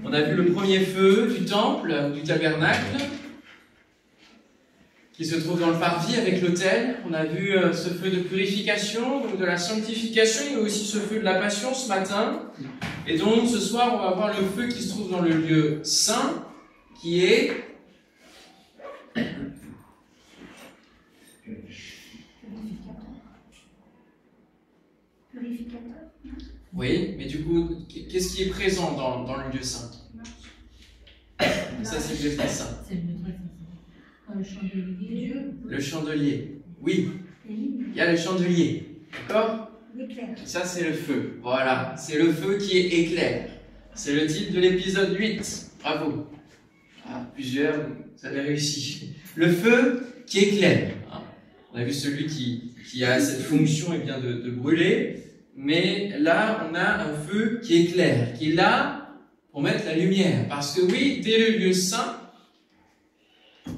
On a vu le premier feu du temple, du tabernacle, qui se trouve dans le parvis avec l'autel. On a vu ce feu de purification, donc de la sanctification. Il y a aussi ce feu de la passion ce matin. Et donc ce soir, on va voir le feu qui se trouve dans le lieu saint, qui est purificateur. Oui, mais du coup, qu'est-ce qui est présent dans le lieu saint? Ça, c'est le lieu très saint. Le chandelier. Le chandelier. Oui, il y a le chandelier. D'accord? L'éclair. Ça, c'est le feu. Voilà, c'est le feu qui est éclair. C'est le titre de l'épisode 8. Bravo. Ah, plusieurs, vous avez réussi. Le feu qui éclaire. On a vu celui qui a cette fonction eh bien, de brûler. Mais là, on a un feu qui éclaire, qui est là pour mettre la lumière. Parce que oui, dès le lieu saint,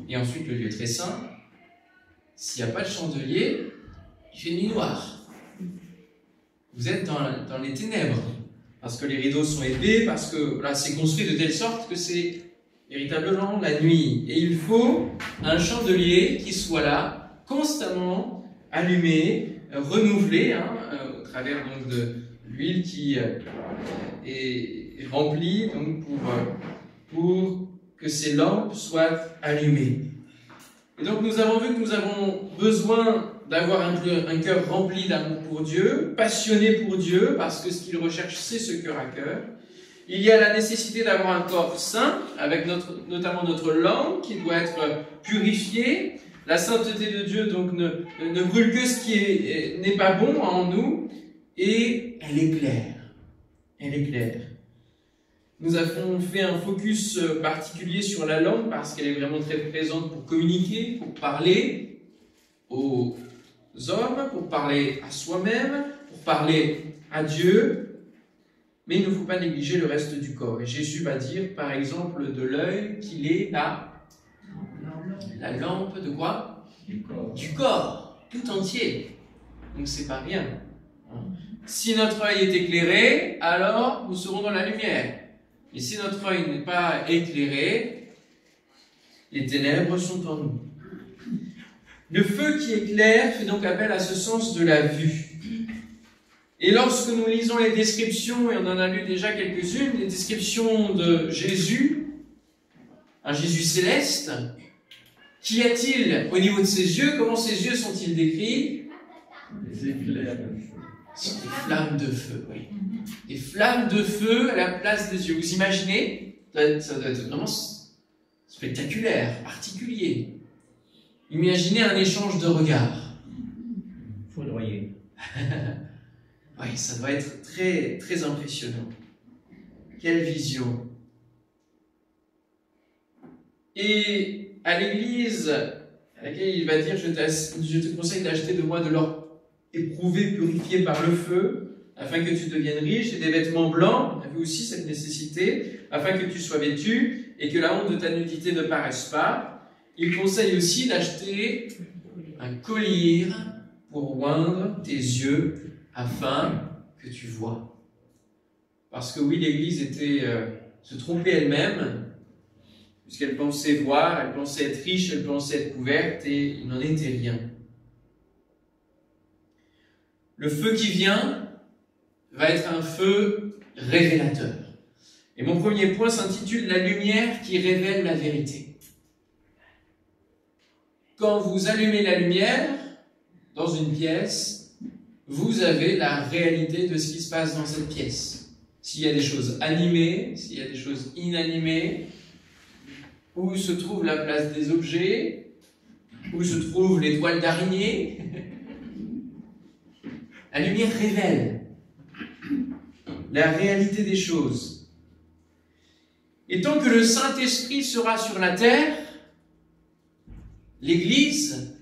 et ensuite le lieu très saint, s'il n'y a pas de chandelier, il fait nuit noire. Vous êtes dans les ténèbres. Parce que les rideaux sont épais, parce que voilà, c'est construit de telle sorte que c'est véritablement la nuit. Et il faut un chandelier qui soit là, constamment allumé, renouvelé, au travers donc de l'huile qui est remplie donc pour que ces lampes soient allumées. Et donc nous avons vu que nous avons besoin d'avoir un cœur rempli d'amour pour Dieu, passionné pour Dieu, parce que ce qu'il recherche, c'est ce cœur à cœur. Il y a la nécessité d'avoir un corps saint, avec notamment notre langue qui doit être purifiée. La sainteté de Dieu donc ne brûle que ce qui n'est pas bon en nous, et elle éclaire. Elle éclaire. Nous avons fait un focus particulier sur la langue parce qu'elle est vraiment très présente pour communiquer, pour parler aux hommes, pour parler à soi-même, pour parler à Dieu. Mais il ne faut pas négliger le reste du corps. Et Jésus va dire, par exemple, de l'œil qu'il est la lampe de quoi? Du corps, tout entier. Donc c'est pas rien. Si notre œil est éclairé, alors nous serons dans la lumière. Et si notre œil n'est pas éclairé, les ténèbres sont en nous. Le feu qui éclaire fait donc appel à ce sens de la vue. Et lorsque nous lisons les descriptions, et on en a lu déjà quelques-unes, les descriptions de Jésus, un Jésus céleste, qu'y a-t-il au niveau de ses yeux? Comment ses yeux sont-ils décrits? Des éclairs. Des flammes de feu, oui. Des flammes de feu à la place des yeux. Vous imaginez? Ça doit être vraiment spectaculaire, particulier. Imaginez un échange de regards. Foudroyé. Oui, ça doit être très, très impressionnant. Quelle vision! Et à l'église à laquelle il va dire, je te conseille d'acheter de moi de l'or éprouvé, purifié par le feu, afin que tu deviennes riche, et des vêtements blancs, on a vu aussi cette nécessité, afin que tu sois vêtu, et que la honte de ta nudité ne paraisse pas. Il conseille aussi d'acheter un collier pour oindre tes yeux, afin que tu vois. Parce que oui, l'Église se trompait elle-même, puisqu'elle pensait voir, elle pensait être riche, elle pensait être couverte, et il n'en était rien. Le feu qui vient va être un feu révélateur. Et mon premier point s'intitule « La lumière qui révèle la vérité ». Quand vous allumez la lumière dans une pièce, vous avez la réalité de ce qui se passe dans cette pièce. S'il y a des choses animées, s'il y a des choses inanimées, où se trouve la place des objets, où se trouve les toiles d'araignée. La lumière révèle la réalité des choses. Et tant que le Saint-Esprit sera sur la terre, l'Église,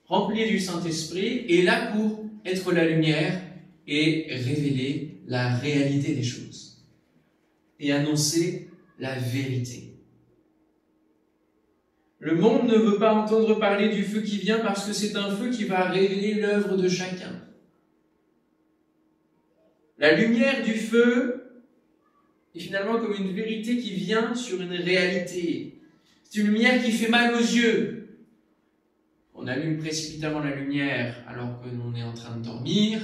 remplie du Saint-Esprit, est là pour être la lumière et révéler la réalité des choses et annoncer la vérité. Le monde ne veut pas entendre parler du feu qui vient parce que c'est un feu qui va révéler l'œuvre de chacun. La lumière du feu est finalement comme une vérité qui vient sur une réalité. C'est une lumière qui fait mal aux yeux. On allume précipitamment la lumière alors que l'on est en train de dormir.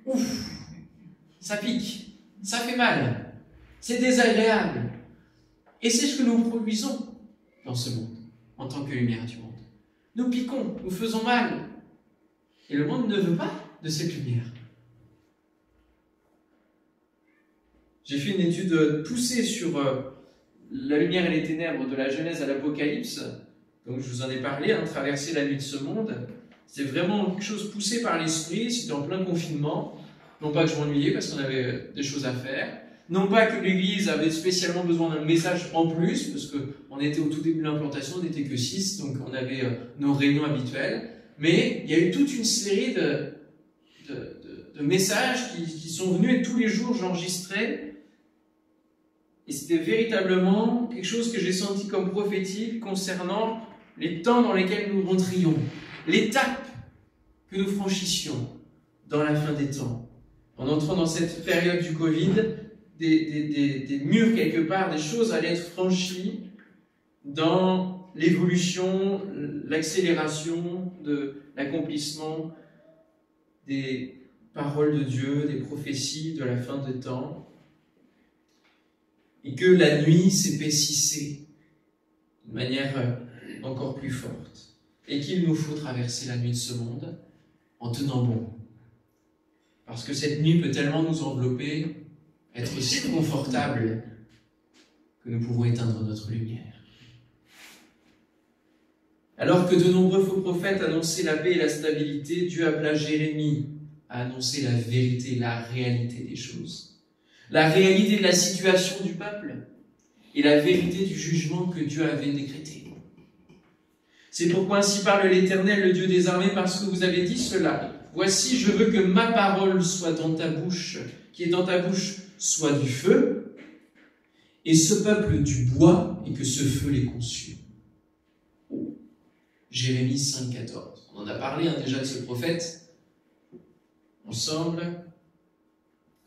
Ouf, ça pique, ça fait mal, c'est désagréable. Et c'est ce que nous produisons dans ce monde, en tant que lumière du monde. Nous piquons, nous faisons mal. Et le monde ne veut pas de cette lumière. J'ai fait une étude poussée sur la lumière et les ténèbres de la Genèse à l'Apocalypse. Donc je vous en ai parlé, traverser la nuit de ce monde. C'était vraiment quelque chose poussé par l'esprit, c'était en plein confinement. Non pas que je m'ennuyais parce qu'on avait des choses à faire. Non pas que l'Église avait spécialement besoin d'un message en plus, parce qu'on était au tout début de l'implantation, on n'était que 6, donc on avait nos réunions habituelles. Mais il y a eu toute une série de messages qui sont venus et tous les jours j'enregistrais. Et c'était véritablement quelque chose que j'ai senti comme prophétique concernant les temps dans lesquels nous rentrions, l'étape que nous franchissions dans la fin des temps. En entrant dans cette période du Covid, des murs quelque part, des choses allaient être franchies dans l'évolution, l'accélération de l'accomplissement des paroles de Dieu, des prophéties de la fin des temps. Et que la nuit s'épaississait de manière encore plus forte. Et qu'il nous faut traverser la nuit de ce monde en tenant bon. Parce que cette nuit peut tellement nous envelopper, être si confortable, que nous pouvons éteindre notre lumière. Alors que de nombreux faux prophètes annonçaient la paix et la stabilité, Dieu appela Jérémie à annoncer la vérité, la réalité des choses. La réalité de la situation du peuple et la vérité du jugement que Dieu avait décrété. C'est pourquoi ainsi parle l'Éternel, le Dieu des armées, parce que vous avez dit cela. Voici, je veux que ma parole soit dans ta bouche, qui est dans ta bouche soit du feu, et ce peuple du bois, et que ce feu les consume. Jérémie 5,14. On en a parlé déjà de ce prophète, ensemble.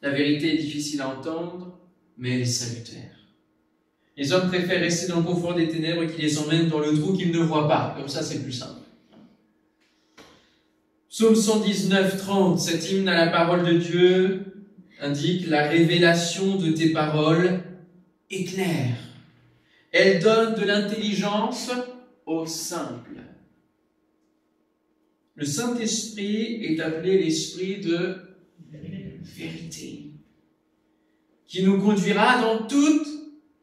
La vérité est difficile à entendre, mais elle est salutaire. Les hommes préfèrent rester dans le confort des ténèbres qui les emmènent dans le trou qu'ils ne voient pas. Comme ça, c'est plus simple. Psaume 119, 30, cet hymne à la parole de Dieu indique la révélation de tes paroles est claire. Elle donne de l'intelligence aux simples. Le Saint-Esprit est appelé l'esprit de vérité, qui nous conduira dans toute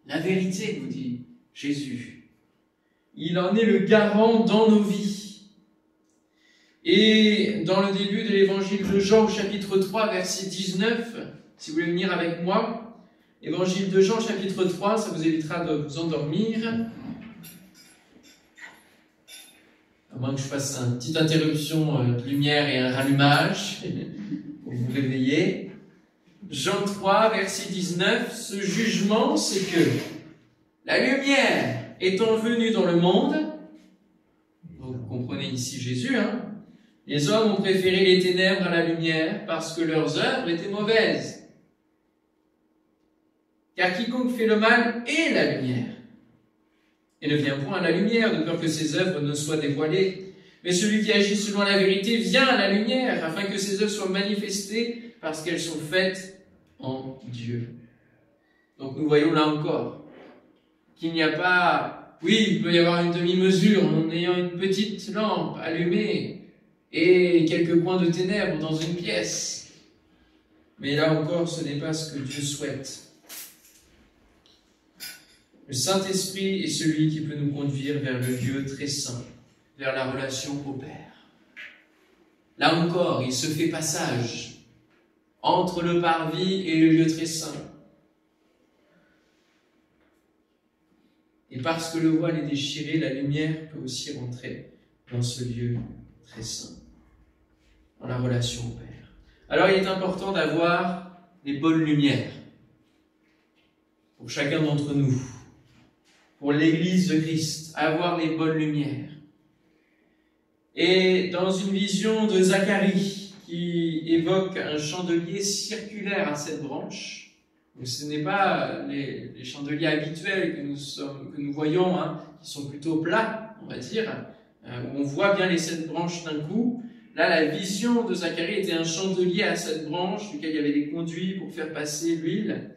la vérité, vous dit Jésus. Il en est le garant dans nos vies. Et dans le début de l'évangile de Jean, au chapitre 3, verset 19, si vous voulez venir avec moi, évangile de Jean, chapitre 3, ça vous évitera de vous endormir. À moins que je fasse une petite interruption de lumière et un rallumage pour vous réveiller. Jean 3, verset 19, ce jugement, c'est que la lumière étant venue dans le monde, donc vous comprenez ici Jésus, les hommes ont préféré les ténèbres à la lumière parce que leurs œuvres étaient mauvaises. Car quiconque fait le mal est la lumière, et ne vient point à la lumière, de peur que ses œuvres ne soient dévoilées. Mais celui qui agit selon la vérité vient à la lumière, afin que ses œuvres soient manifestées, parce qu'elles sont faites en Dieu. Donc nous voyons là encore qu'il n'y a pas... Oui, il peut y avoir une demi-mesure en ayant une petite lampe allumée et quelques coins de ténèbres dans une pièce. Mais là encore, ce n'est pas ce que Dieu souhaite. Le Saint-Esprit est celui qui peut nous conduire vers le lieu très saint, vers la relation au Père. Là encore, il se fait passage entre le parvis et le lieu très saint. Et parce que le voile est déchiré, la lumière peut aussi rentrer dans ce lieu très saint, dans la relation au Père. Alors il est important d'avoir les bonnes lumières pour chacun d'entre nous, pour l'Église de Christ, avoir les bonnes lumières. Et dans une vision de Zacharie qui évoque un chandelier circulaire à cette branche, Donc ce n'est pas les chandeliers habituels que nous voyons, hein, qui sont plutôt plats, on va dire, où on voit bien les 7 branches d'un coup. Là, la vision de Zacharie était un chandelier à 7 branches, duquel il y avait des conduits pour faire passer l'huile.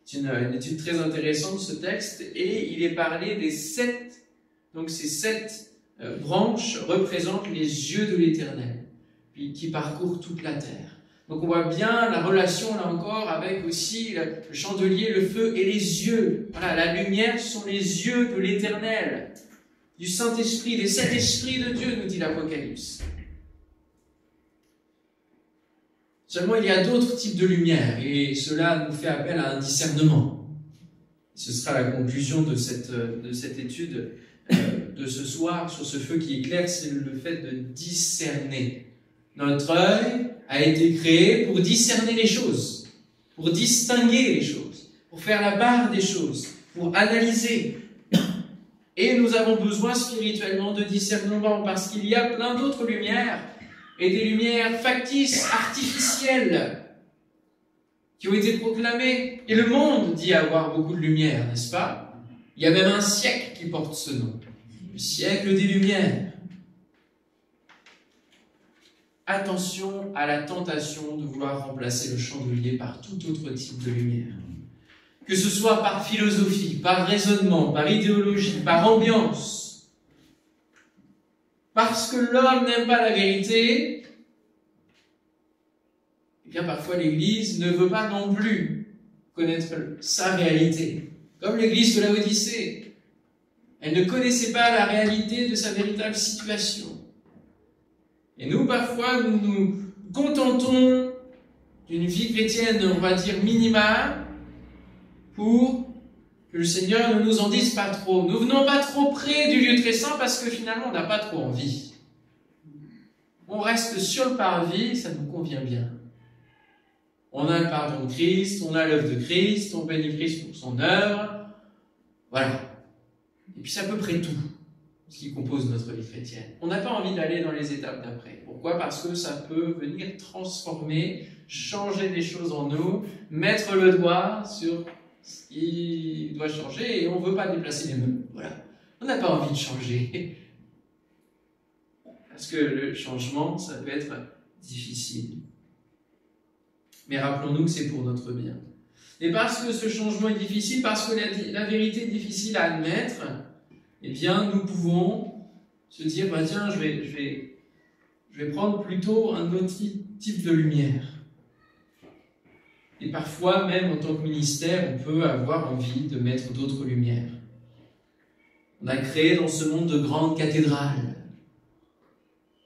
C'est une étude très intéressante, ce texte, et il est parlé des 7, donc ces 7 branches représentent les yeux de l'Éternel, qui parcourent toute la terre. Donc on voit bien la relation, là encore, avec aussi le chandelier, le feu et les yeux. Voilà, la lumière sont les yeux de l'Éternel, du Saint-Esprit, des 7 esprits de Dieu, nous dit l'Apocalypse. Seulement, il y a d'autres types de lumière, et cela nous fait appel à un discernement. Ce sera la conclusion de cette étude de ce soir, sur ce feu qui éclaire, c'est le fait de discerner. Notre œil a été créé pour discerner les choses, pour distinguer les choses, pour faire la part des choses, pour analyser. Et nous avons besoin spirituellement de discernement, parce qu'il y a plein d'autres lumières, et des lumières factices, artificielles, qui ont été proclamées. Et le monde dit avoir beaucoup de lumière, n'est-ce pas? Il y a même un siècle qui porte ce nom, le siècle des Lumières. Attention à la tentation de vouloir remplacer le chandelier par tout autre type de lumière. Que ce soit par philosophie, par raisonnement, par idéologie, par ambiance. Parce que l'homme n'aime pas la vérité, eh bien parfois l'Église ne veut pas non plus connaître sa réalité. Comme l'Église de Laodicée. Elle ne connaissait pas la réalité de sa véritable situation. Et nous, parfois, nous nous contentons d'une vie chrétienne, on va dire, minimale, pour que le Seigneur ne nous en dise pas trop. Nous venons pas trop près du lieu très saint parce que finalement, on n'a pas trop envie. On reste sur le parvis, ça nous convient bien. On a le pardon de Christ, on a l'œuvre de Christ, on bénit Christ pour son œuvre. Voilà. Et puis c'est à peu près tout ce qui compose notre vie chrétienne. On n'a pas envie d'aller dans les étapes d'après. Pourquoi? Parce que ça peut venir transformer, changer des choses en nous, mettre le doigt sur ce qui doit changer et on ne veut pas déplacer les meubles. Voilà. On n'a pas envie de changer. Parce que le changement, ça peut être difficile. Mais rappelons-nous que c'est pour notre bien. Et parce que ce changement est difficile, parce que la vérité est difficile à admettre, eh bien, nous pouvons se dire, bah tiens, je vais prendre plutôt un autre type de lumière. Et parfois, même en tant que ministère, on peut avoir envie de mettre d'autres lumières. On a créé dans ce monde de grandes cathédrales,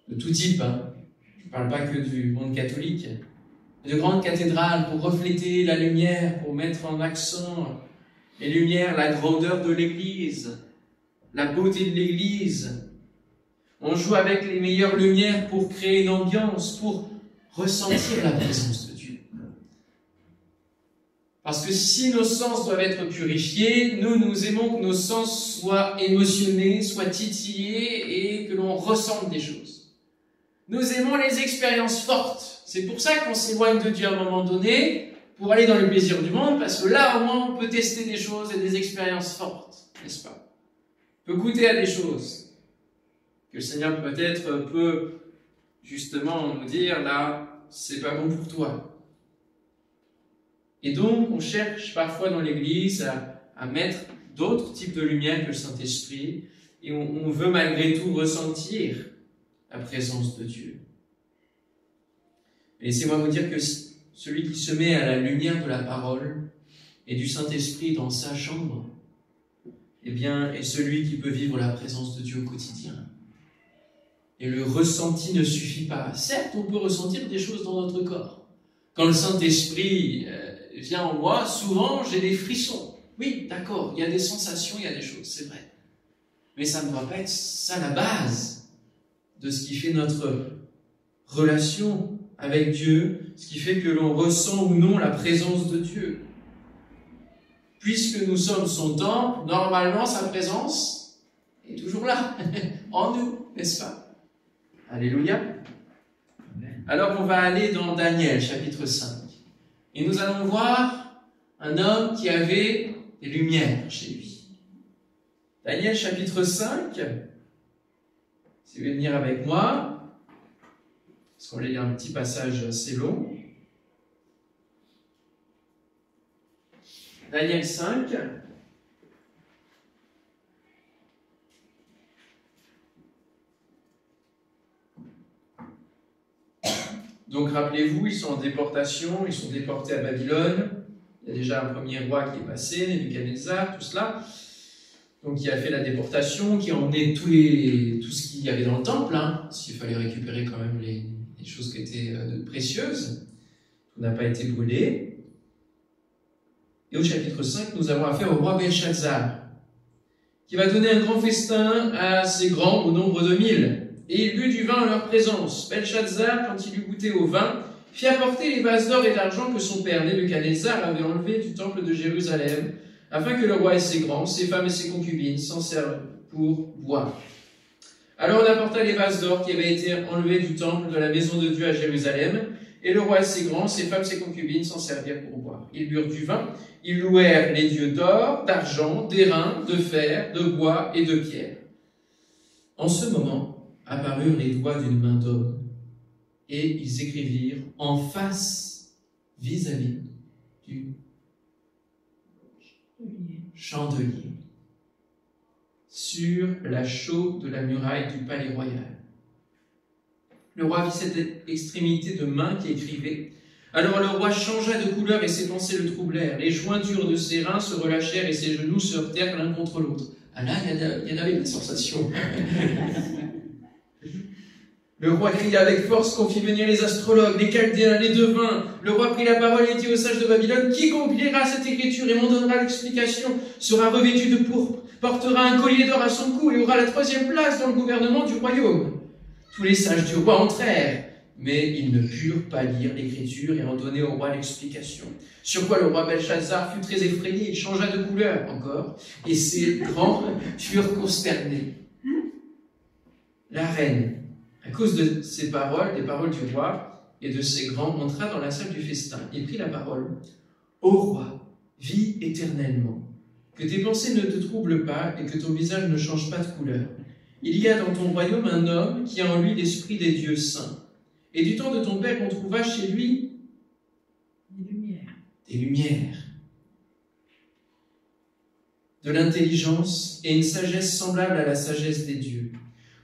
de tout type, hein. Je ne parle pas que du monde catholique, de grandes cathédrales pour refléter la lumière, pour mettre en accent les lumières, la grandeur de l'Église, la beauté de l'Église. On joue avec les meilleures lumières pour créer une ambiance, pour ressentir la présence de Dieu. Parce que si nos sens doivent être purifiés, nous aimons que nos sens soient émotionnés, soient titillés et que l'on ressente des choses. Nous aimons les expériences fortes. C'est pour ça qu'on s'éloigne de Dieu à un moment donné, pour aller dans le plaisir du monde, parce que là, au moins, on peut tester des choses et des expériences fortes, n'est-ce pas? On peut goûter à des choses que le Seigneur peut-être peut justement nous dire, là, c'est pas bon pour toi. Et donc, on cherche parfois dans l'Église à mettre d'autres types de lumière que le Saint-Esprit, et on veut malgré tout ressentir la présence de Dieu. Et laissez-moi vous dire que celui qui se met à la lumière de la parole et du Saint-Esprit dans sa chambre, eh bien, est celui qui peut vivre la présence de Dieu au quotidien. Et le ressenti ne suffit pas. Certes, on peut ressentir des choses dans notre corps. Quand le Saint-Esprit vient en moi, souvent, j'ai des frissons. Oui, d'accord, il y a des sensations, il y a des choses, c'est vrai. Mais ça ne doit pas être ça la base de ce qui fait notre relation avec Dieu, ce qui fait que l'on ressent ou non la présence de Dieu. Puisque nous sommes son temple, normalement sa présence est toujours là, en nous, n'est-ce pas? Alléluia. Alors on va aller dans Daniel, chapitre 5. Et nous allons voir un homme qui avait des lumières chez lui. Daniel chapitre 5, si vous voulez venir avec moi, parce qu'on va lire un petit passage assez long. Daniel 5. Donc rappelez-vous, ils sont en déportation, ils sont déportés à Babylone. Il y a déjà un premier roi qui est passé, Nebuchadnezzar, tout cela. Donc qui a fait la déportation, qui a emmené tout ce qu'il y avait dans le temple, hein, parce qu'il fallait récupérer quand même les choses qui étaient précieuses. Tout n'a pas été brûlé. Et au chapitre 5, nous avons affaire au roi Belshazzar, qui va donner un grand festin à ses grands au nombre de 1000. Et il but du vin en leur présence. Belshazzar, quand il eut goûté au vin, fit apporter les vases d'or et d'argent que son père Nebuchadnezzar avait enlevés du temple de Jérusalem, afin que le roi et ses grands, ses femmes et ses concubines s'en servent pour boire. Alors on apporta les vases d'or qui avaient été enlevés du temple de la maison de Dieu à Jérusalem, et le roi et ses grands, ses femmes et ses concubines s'en servirent pour boire. Ils burent du vin, ils louèrent les dieux d'or, d'argent, d'airain, de fer, de bois et de pierre. En ce moment, apparurent les doigts d'une main d'homme, et ils écrivirent en face, vis-à-vis du chandelier, sur la chaux de la muraille du palais royal. Le roi vit cette extrémité de main qui écrivait. Alors le roi changea de couleur et ses pensées le troublèrent. Les jointures de ses reins se relâchèrent et ses genoux se heurtèrent l'un contre l'autre. Ah là, il y en avait une sensation. Le roi cria avec force qu'on fit venir les astrologues, les chaldéens, les devins. Le roi prit la parole et dit aux sages de Babylone, quiconque lira cette écriture et m'en donnera l'explication sera revêtu de pourpre, portera un collier d'or à son cou et aura la 3e place dans le gouvernement du royaume. Tous les sages du roi entrèrent, mais ils ne purent pas lire l'écriture et en donner au roi l'explication. Sur quoi le roi Belshazzar fut très effrayé, il changea de couleur encore, et ses grands furent consternés. La reine, à cause de ces paroles, des paroles du roi et de ses grands, entra dans la salle du festin. Il prit la parole. « Ô roi, vis éternellement, que tes pensées ne te troublent pas et que ton visage ne change pas de couleur. Il y a dans ton royaume un homme qui a en lui l'esprit des dieux saints. Et du temps de ton père, on trouva chez lui des lumières, de l'intelligence et une sagesse semblable à la sagesse des dieux.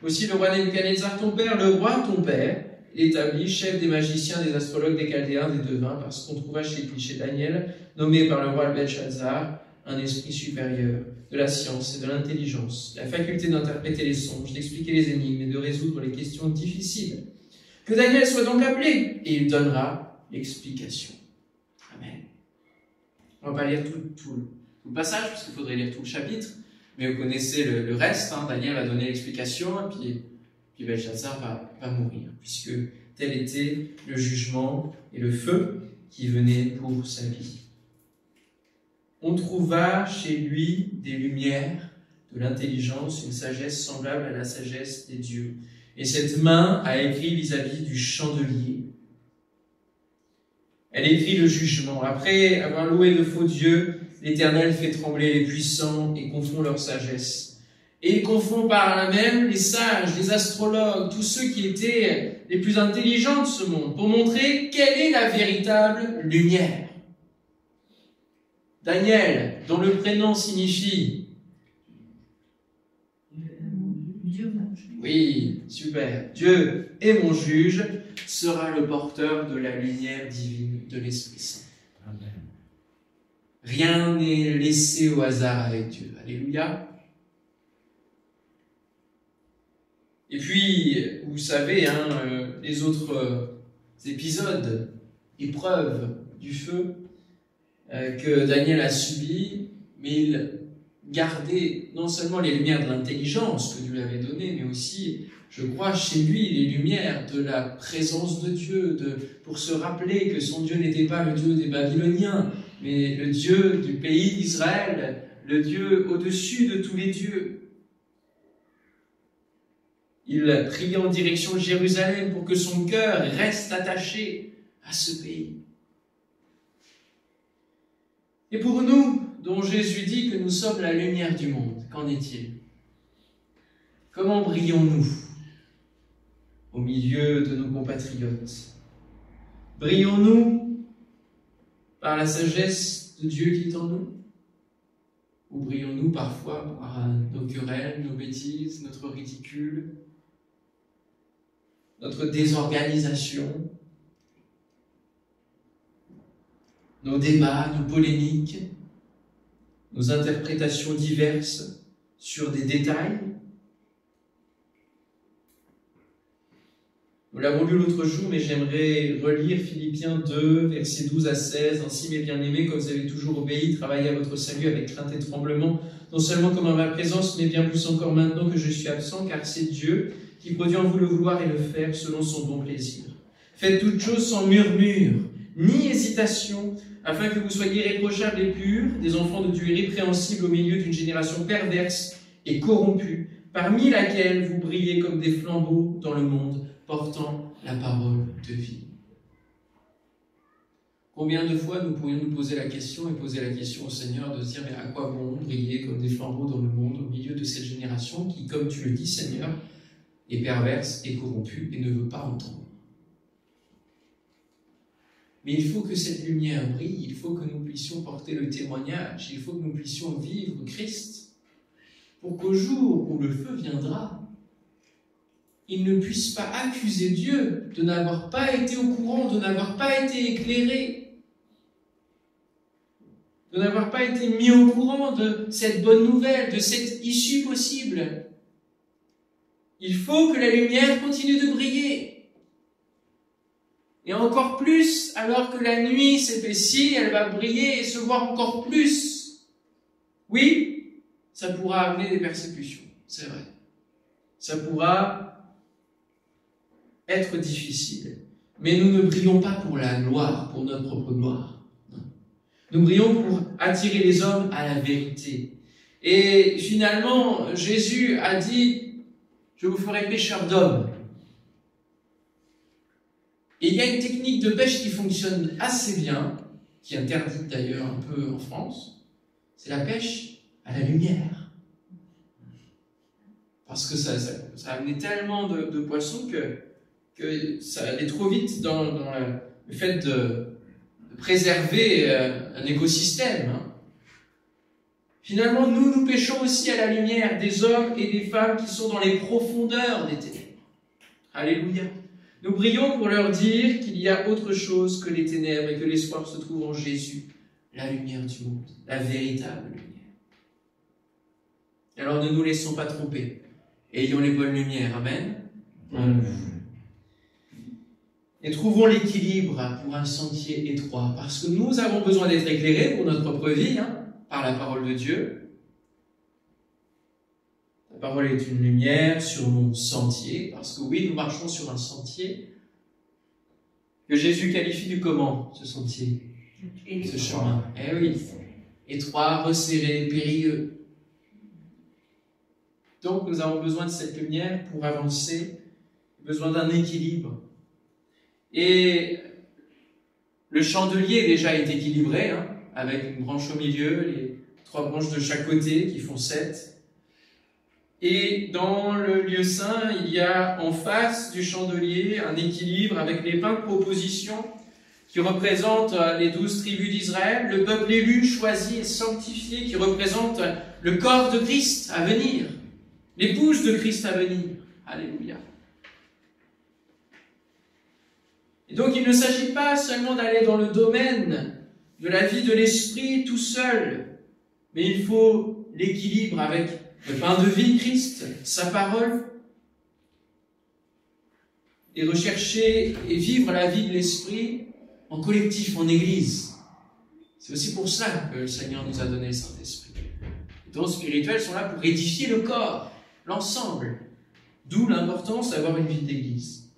Aussi le roi Nebuchadnezzar, ton père, le roi, ton père, l'établit chef des magiciens, des astrologues, des chaldéens, des devins, parce qu'on trouva chez Daniel, nommé par le roi Belshazzar, un esprit supérieur, de la science et de l'intelligence, la faculté d'interpréter les songes, d'expliquer les énigmes et de résoudre les questions difficiles. Que Daniel soit donc appelé, et il donnera l'explication. Amen. On va pas lire tout le passage, parce qu'il faudrait lire tout le chapitre, mais vous connaissez le reste, hein. Daniel va donner l'explication, et puis Belshazzar va mourir, puisque tel était le jugement et le feu qui venait pour sa vie. On trouva chez lui des lumières, de l'intelligence, une sagesse semblable à la sagesse des dieux. Et cette main a écrit vis-à-vis du chandelier. Elle écrit le jugement. Après avoir loué de faux dieux, l'Éternel fait trembler les puissants et confond leur sagesse. Et il confond par là même les sages, les astrologues, tous ceux qui étaient les plus intelligents de ce monde, pour montrer quelle est la véritable lumière. Daniel, dont le prénom signifie... Dieu mon juge. Oui, super. Dieu est mon juge, sera le porteur de la lumière divine de l'Esprit Saint. Amen. Rien n'est laissé au hasard avec Dieu. Alléluia. Et puis, vous savez, les autres épisodes, épreuves du feu que Daniel a subi, mais il gardait non seulement les lumières de l'intelligence que Dieu lui avait données, mais aussi, je crois, chez lui, les lumières de la présence de Dieu, pour se rappeler que son Dieu n'était pas le Dieu des Babyloniens, mais le Dieu du pays d'Israël, le Dieu au-dessus de tous les dieux. Il priait en direction de Jérusalem pour que son cœur reste attaché à ce pays. Et pour nous, dont Jésus dit que nous sommes la lumière du monde, qu'en est-il? Comment brillons-nous au milieu de nos compatriotes? Brillons-nous par la sagesse de Dieu qui est en nous? Ou brillons-nous parfois par nos querelles, nos bêtises, notre ridicule, notre désorganisation, nos débats, nos polémiques, nos interprétations diverses sur des détails? Nous l'avons lu l'autre jour, mais j'aimerais relire Philippiens 2, versets 12 à 16. « Ainsi, mes bien-aimés, comme vous avez toujours obéi, travaillez à votre salut avec crainte et tremblement, non seulement comme en ma présence, mais bien plus encore maintenant que je suis absent, car c'est Dieu qui produit en vous le vouloir et le faire selon son bon plaisir. Faites toutes choses sans murmure, ni hésitation, afin que vous soyez irréprochables et purs, des enfants de Dieu irrépréhensibles au milieu d'une génération perverse et corrompue, parmi laquelle vous brillez comme des flambeaux dans le monde, portant la parole de vie. » Combien de fois nous pourrions nous poser la question et poser la question au Seigneur de se dire, mais à quoi bon briller comme des flambeaux dans le monde au milieu de cette génération qui, comme tu le dis Seigneur, est perverse et corrompue et ne veut pas entendre. Mais il faut que cette lumière brille, il faut que nous puissions porter le témoignage, il faut que nous puissions vivre Christ, pour qu'au jour où le feu viendra, il ne puisse pas accuser Dieu de n'avoir pas été au courant, de n'avoir pas été éclairé, de n'avoir pas été mis au courant de cette bonne nouvelle, de cette issue possible. Il faut que la lumière continue de briller. Et encore plus, alors que la nuit s'épaissit, elle va briller et se voir encore plus. Oui, ça pourra amener des persécutions, c'est vrai. Ça pourra être difficile. Mais nous ne brillons pas pour la gloire, pour notre propre gloire. Non. Nous brillons pour attirer les hommes à la vérité. Et finalement, Jésus a dit, je vous ferai pêcheurs d'hommes. Et il y a une technique de pêche qui fonctionne assez bien, qui est interdite d'ailleurs un peu en France, c'est la pêche à la lumière. Parce que ça a amené tellement de poissons que ça allait trop vite dans le fait de préserver un écosystème. Hein. Finalement, nous pêchons aussi à la lumière des hommes et des femmes qui sont dans les profondeurs des ténèbres. Alléluia. Nous brillons pour leur dire qu'il y a autre chose que les ténèbres et que l'espoir se trouve en Jésus, la lumière du monde, la véritable lumière. Alors ne nous laissons pas tromper. Ayons les bonnes lumières. Amen. Et trouvons l'équilibre pour un sentier étroit, parce que nous avons besoin d'être éclairés pour notre propre vie, par la parole de Dieu. La parole est une lumière sur mon sentier, parce que oui, nous marchons sur un sentier que Jésus qualifie du comment, ce sentier, ce chemin. Eh oui, étroit, resserré, périlleux. Donc nous avons besoin de cette lumière pour avancer, besoin d'un équilibre. Et le chandelier déjà est équilibré, avec une branche au milieu, les 3 branches de chaque côté qui font 7. Et dans le lieu saint, il y a en face du chandelier un équilibre avec les 20 propositions qui représentent les 12 tribus d'Israël, le peuple élu, choisi et sanctifié qui représente le corps de Christ à venir, l'épouse de Christ à venir. Alléluia. Et donc il ne s'agit pas seulement d'aller dans le domaine de la vie de l'esprit tout seul, mais il faut l'équilibre avec le pain de vie, Christ, sa parole, et rechercher et vivre la vie de l'esprit en collectif, en église. C'est aussi pour ça que le Seigneur nous a donné le Saint-Esprit. Les dons spirituels sont là pour édifier le corps, l'ensemble, d'où l'importance d'avoir une vie d'église.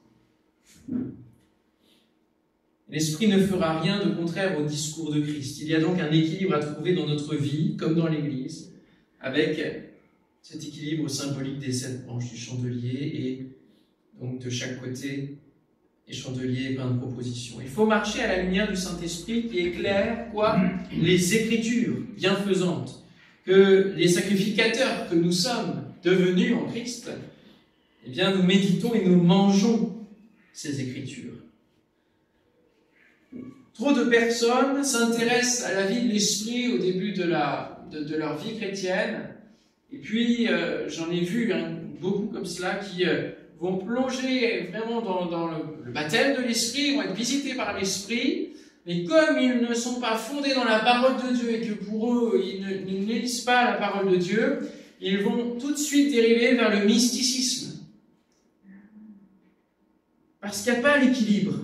L'Esprit ne fera rien de contraire au discours de Christ. Il y a donc un équilibre à trouver dans notre vie, comme dans l'Église, avec cet équilibre symbolique des 7 branches du chandelier et donc de chaque côté et chandelier plein de propositions. Il faut marcher à la lumière du Saint-Esprit qui éclaire quoi? Les Écritures bienfaisantes, que les sacrificateurs que nous sommes devenus en Christ, eh bien nous méditons et nous mangeons ces Écritures. Trop de personnes s'intéressent à la vie de l'esprit au début de leur vie chrétienne, et puis j'en ai vu beaucoup comme cela qui vont plonger vraiment dans le baptême de l'esprit, vont être visités par l'esprit, mais comme ils ne sont pas fondés dans la parole de Dieu et que pour eux ils ne lisent pas la parole de Dieu, ils vont tout de suite dériver vers le mysticisme. Parce qu'il n'y a pas l'équilibre.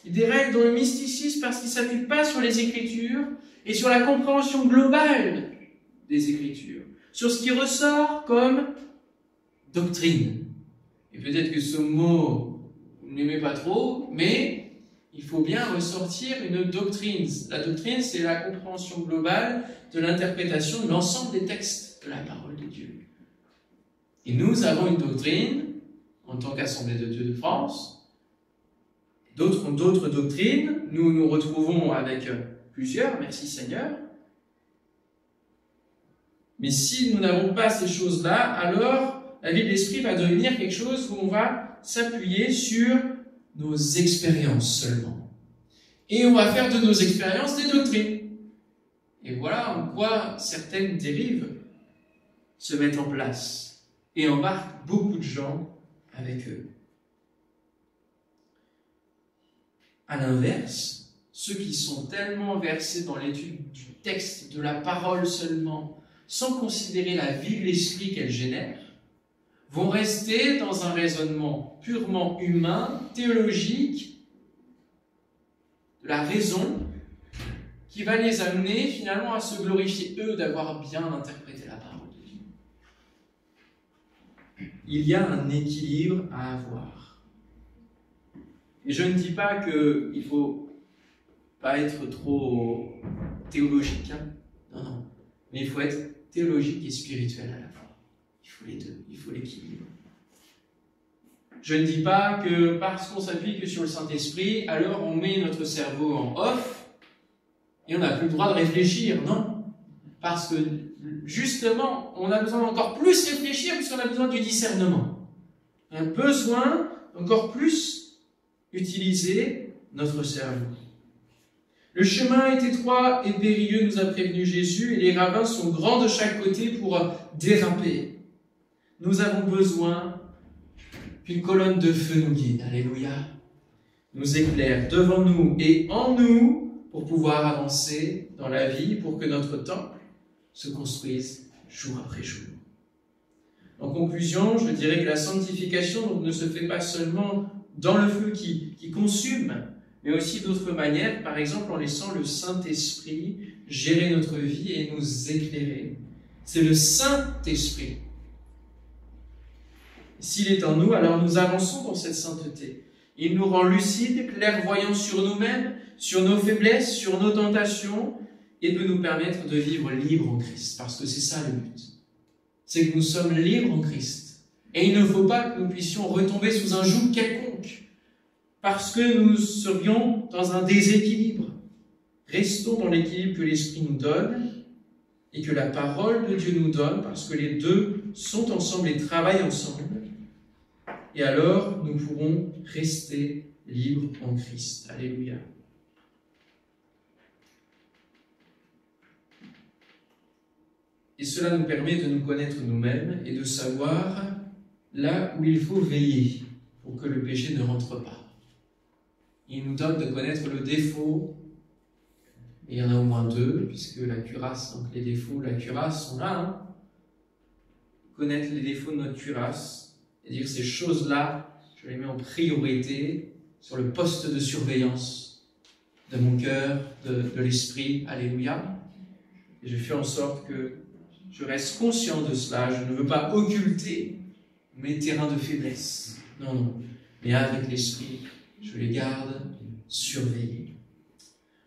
Ils dérèglent dans le mysticisme parce qu'ils ne s'appuient pas sur les Écritures et sur la compréhension globale des Écritures, sur ce qui ressort comme doctrine. Et peut-être que ce mot, vous n'aimez pas trop, mais il faut bien ressortir une doctrine. La doctrine, c'est la compréhension globale de l'interprétation de l'ensemble des textes de la parole de Dieu. Et nous avons une doctrine, en tant qu'Assemblée de Dieu de France. D'autres ont d'autres doctrines. Nous nous retrouvons avec plusieurs, merci Seigneur. Mais si nous n'avons pas ces choses-là, alors la vie de l'esprit va devenir quelque chose où on va s'appuyer sur nos expériences seulement. Et on va faire de nos expériences des doctrines. Et voilà en quoi certaines dérives se mettent en place et embarquent beaucoup de gens avec eux. À l'inverse, ceux qui sont tellement versés dans l'étude du texte, de la parole seulement, sans considérer la vie de l'esprit qu'elle génère, vont rester dans un raisonnement purement humain, théologique, de la raison, qui va les amener finalement à se glorifier, eux, d'avoir bien interprété la parole de Dieu. Il y a un équilibre à avoir. Et je ne dis pas qu'il ne faut pas être trop théologique, hein. Non. Mais il faut être théologique et spirituel à la fois. Il faut les deux, il faut l'équilibre. Je ne dis pas que parce qu'on s'appuie que sur le Saint-Esprit, alors on met notre cerveau en off et on n'a plus le droit de réfléchir. Non. Parce que justement, on a besoin d'encore plus réfléchir puisqu'on a besoin du discernement. On a besoin d'encore plus utiliser notre cerveau. Le chemin est étroit et périlleux, nous a prévenu Jésus, et les ravins sont grands de chaque côté pour déraper. Nous avons besoin qu'une colonne de feu nous guide, alléluia, nous éclaire devant nous et en nous pour pouvoir avancer dans la vie, pour que notre temple se construise jour après jour. En conclusion, je dirais que la sanctification ne se fait pas seulement dans le feu qui consume, mais aussi d'autres manières, par exemple en laissant le Saint-Esprit gérer notre vie et nous éclairer. C'est le Saint-Esprit. S'il est en nous, alors nous avançons dans cette sainteté. Il nous rend lucides, clairvoyants sur nous-mêmes, sur nos faiblesses, sur nos tentations, et peut nous permettre de vivre libres en Christ, parce que c'est ça le but. C'est que nous sommes libres en Christ. Et il ne faut pas que nous puissions retomber sous un joug quelconque, parce que nous serions dans un déséquilibre. Restons dans l'équilibre que l'Esprit nous donne, et que la parole de Dieu nous donne, parce que les deux sont ensemble et travaillent ensemble. Et alors, nous pourrons rester libres en Christ. Alléluia. Et cela nous permet de nous connaître nous-mêmes et de savoir là où il faut veiller pour que le péché ne rentre pas. Il nous donne de connaître le défaut, et il y en a au moins deux, puisque la cuirasse, donc les défauts, la cuirasse sont là. Hein. Connaître les défauts de notre cuirasse, et dire ces choses-là, je les mets en priorité sur le poste de surveillance de mon cœur, de l'esprit. Alléluia. Et je fais en sorte que je reste conscient de cela. Je ne veux pas occulter mes terrains de faiblesse. Non. Mais avec l'esprit, je les garde surveillés.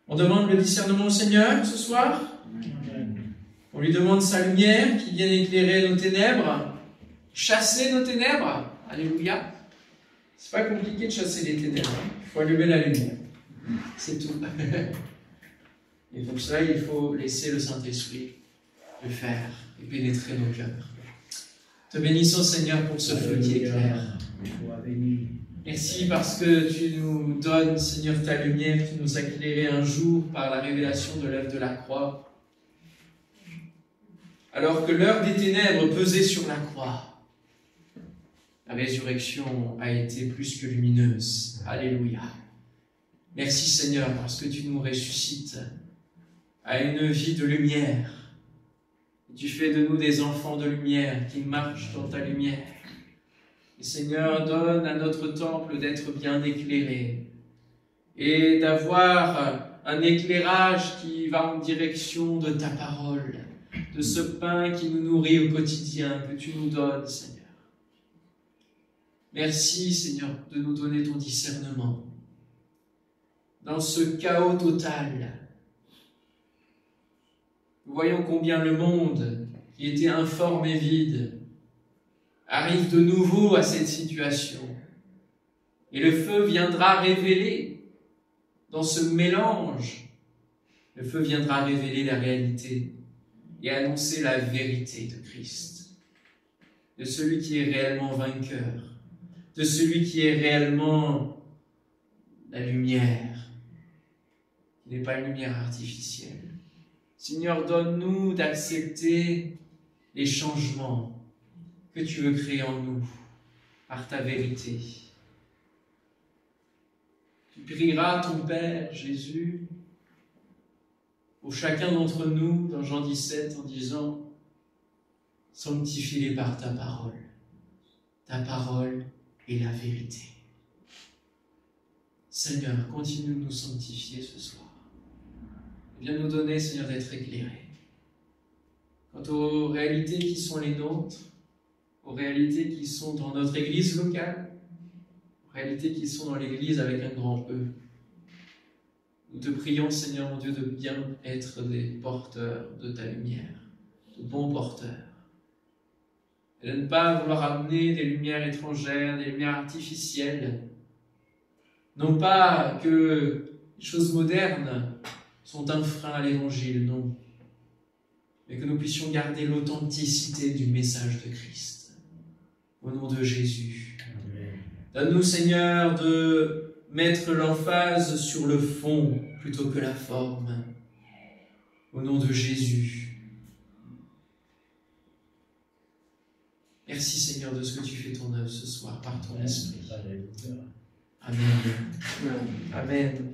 On demande le discernement au Seigneur ce soir. On lui demande sa lumière qui vienne éclairer nos ténèbres, chasser nos ténèbres. Alléluia. C'est pas compliqué de chasser les ténèbres. Il faut allumer la lumière. C'est tout. Et pour cela, il faut laisser le Saint-Esprit le faire et pénétrer nos cœurs. Te bénissons, Seigneur, pour ce feu qui éclaire. Merci parce que tu nous donnes, Seigneur, ta lumière. Tu nous as éclairé un jour par la révélation de l'œuvre de la croix. Alors que l'heure des ténèbres pesait sur la croix, la résurrection a été plus que lumineuse. Alléluia. Merci, Seigneur, parce que tu nous ressuscites à une vie de lumière. Tu fais de nous des enfants de lumière qui marchent dans ta lumière. Et Seigneur, donne à notre temple d'être bien éclairé et d'avoir un éclairage qui va en direction de ta parole, de ce pain qui nous nourrit au quotidien, que tu nous donnes, Seigneur. Merci, Seigneur, de nous donner ton discernement. Dans ce chaos total, nous voyons combien le monde, qui était informe et vide, arrive de nouveau à cette situation. Et le feu viendra révéler, dans ce mélange, le feu viendra révéler la réalité et annoncer la vérité de Christ, de celui qui est réellement vainqueur, de celui qui est réellement la lumière, qui n'est pas une lumière artificielle. Seigneur, donne-nous d'accepter les changements que tu veux créer en nous par ta vérité. Tu prieras ton Père, Jésus, pour chacun d'entre nous, dans Jean 17, en disant « Sanctifie-les par ta parole. Ta parole est la vérité. » Seigneur, continue de nous sanctifier ce soir. Viens nous donner, Seigneur, d'être éclairés. Quant aux réalités qui sont les nôtres, aux réalités qui sont dans notre église locale, aux réalités qui sont dans l'église avec un grand E, nous te prions, Seigneur, mon Dieu, de bien être des porteurs de ta lumière, de bons porteurs. Et de ne pas vouloir amener des lumières étrangères, des lumières artificielles. Non pas que les choses modernes sont un frein à l'évangile, non. Mais que nous puissions garder l'authenticité du message de Christ. Au nom de Jésus. Donne-nous, Seigneur, de mettre l'emphase sur le fond plutôt que la forme. Au nom de Jésus. Merci, Seigneur, de ce que tu fais ton œuvre ce soir par ton esprit. Amen. Amen.